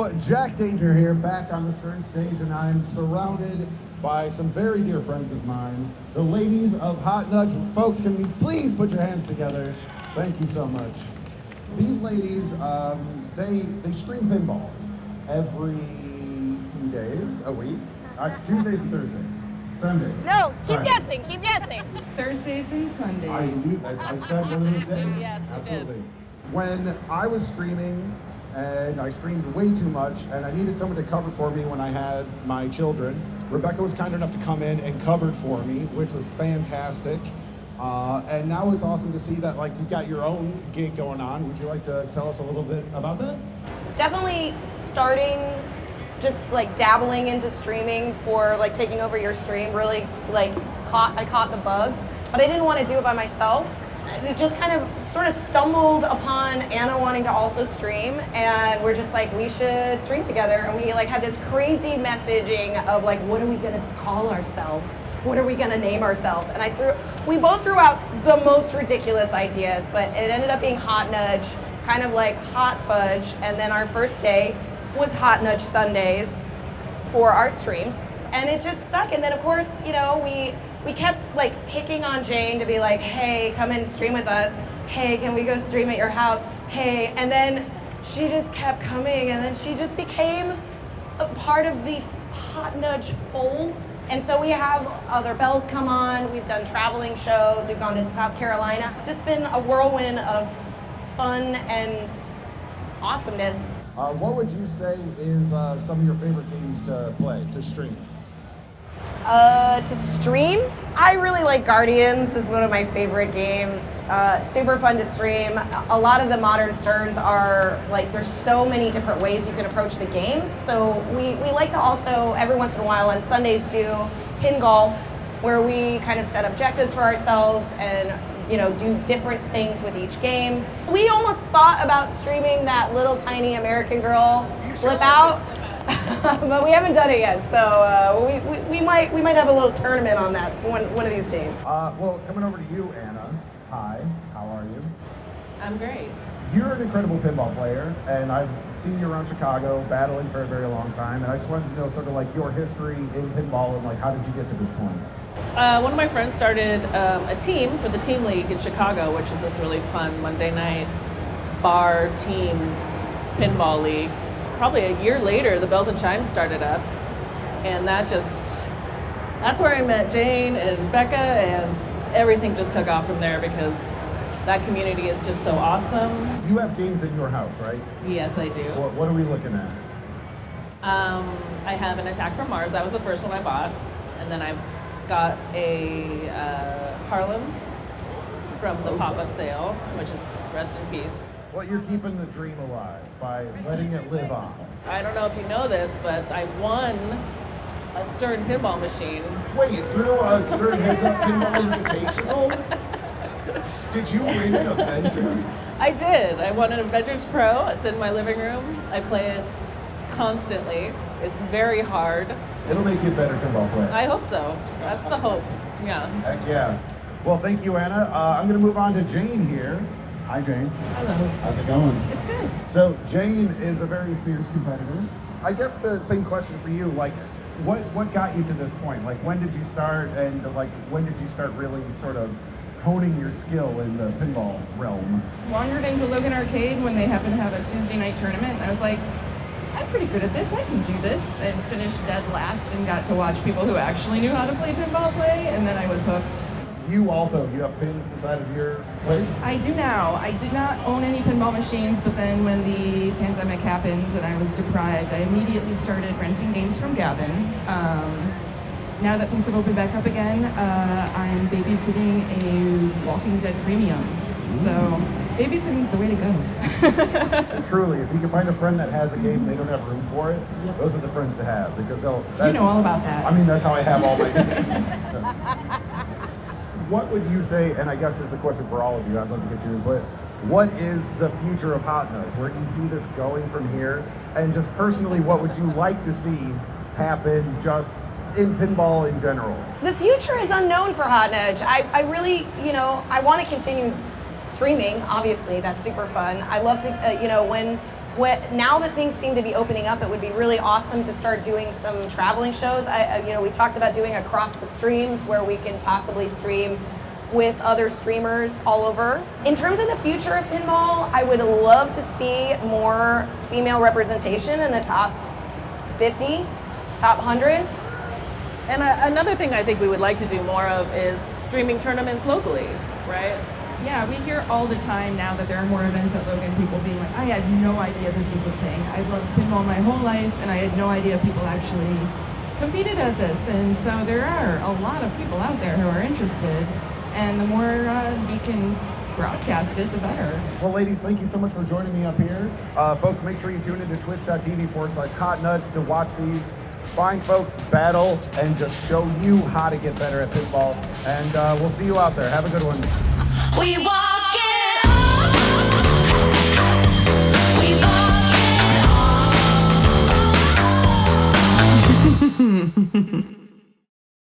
So Jack Danger here, back on the Stern stage, and I'm surrounded by some very dear friends of mine, the ladies of Hot Nudge. Folks, can you please put your hands together? Thank you so much. These ladies, they stream pinball every few days a week, Tuesdays and Thursdays. Sundays. No, keep guessing, keep guessing. Thursdays and Sundays. I said one of those days. Yes, absolutely. You did. When I was streaming, and I streamed way too much, and I needed someone to cover for me when I had my children, Rebecca was kind enough to come in and covered for me, which was fantastic. And now it's awesome to see that you've got your own gig going on. Would you like to tell us a little bit about that? Definitely starting, just dabbling into streaming for taking over your stream, really I caught the bug, but I didn't want to do it by myself. It just kind of sort of stumbled upon Anna wanting to also stream, and we're just we should stream together. And we had this crazy messaging of what are we gonna call ourselves? What are we gonna name ourselves? And we both threw out the most ridiculous ideas, but it ended up being Hot Nudge, kind of like Hot Fudge, and then our first day was Hot Nudge Sundays for our streams, and it just stuck. And then of course, we kept picking on Jane to be hey, come and stream with us. Hey, can we go stream at your house? Hey, and then she just kept coming, and then she just became a part of the Hot Nudge fold. And so we have other bells come on. We've done traveling shows. We've gone to South Carolina. It's just been a whirlwind of fun and awesomeness. What would you say is some of your favorite games to play, to stream? To stream, I really like Guardians. It's one of my favorite games. Super fun to stream. A lot of the modern Sterns are there's so many different ways you can approach the games. So we like to also every once in a while on Sundays do pin golf, where we kind of set objectives for ourselves and do different things with each game. We almost thought about streaming that little tiny American Girl flip out. But we haven't done it yet, so we might have a little tournament on that one of these days. Well, coming over to you, Anna. Hi, how are you? I'm great. You're an incredible pinball player, and I've seen you around Chicago battling for a very long time, and I just wanted to know sort of your history in pinball and how did you get to this point? One of my friends started a team for the team league in Chicago, which is this really fun Monday night bar team pinball league. Probably a year later, the Bells and Chimes started up, and that's where I met Jane and Becca, and everything just took off from there because that community is just so awesome. You have games in your house, right? Yes, I do. What are we looking at? I have an Attack from Mars. That was the first one I bought, and then I got a Harlem from the pop-up sale, which is rest in peace. Well, you're keeping the dream alive by letting it live on. I don't know if you know this, but I won a Stern pinball machine. Wait, you threw a Stern Heads Up Pinball Invitational? Did you win an Avengers? I did. I won an Avengers Pro. It's in my living room. I play it constantly. It's very hard. It'll make you a better pinball player. I hope so. That's the hope. Yeah. Heck yeah. Well, thank you, Anna. I'm going to move on to Jane here. Hi, Jane. Hello. How's it going? It's good. So Jane is a very fierce competitor. I guess the same question for you. What got you to this point? When did you start, and when did you start really sort of honing your skill in the pinball realm? Wandered into Logan Arcade when they happened to have a Tuesday night tournament, and I was like, I'm pretty good at this, I can do this, and finished dead last and got to watch people who actually knew how to play pinball play, and then I was hooked. You have pins inside of your place? I do now. I did not own any pinball machines, but then when the pandemic happened and I was deprived, I immediately started renting games from Gavin. Now that things have opened back up again, I'm babysitting a Walking Dead Premium. So babysitting's the way to go. Truly, if you can find a friend that has a game and they don't have room for it, those are the friends to have, because you know all about that. I mean, that's how I have all my games. What would you say, and I guess this is a question for all of you, I'd love to get your input, what is the future of Hot Nudge? Where do you see this going from here? And just personally, what would you like to see happen just in pinball in general? The future is unknown for Hot Nudge. I really, I want to continue streaming, obviously, that's super fun. I love to, when now that things seem to be opening up, it would be really awesome to start doing some traveling shows. We talked about doing across the streams where we can possibly stream with other streamers all over. In terms of the future of pinball, I would love to see more female representation in the top 50, top 100. And another thing I think we would like to do more of is streaming tournaments locally, right? Yeah, we hear all the time now that there are more events at Logan, people being like, I had no idea this was a thing. I've loved pinball my whole life, and I had no idea people actually competed at this. And so there are a lot of people out there who are interested, and the more we can broadcast it, the better. Well, ladies, thank you so much for joining me up here. Folks, make sure you tune into twitch.tv/HotNudge to watch these fine folks battle and just show you how to get better at pinball. And we'll see you out there. Have a good one. We want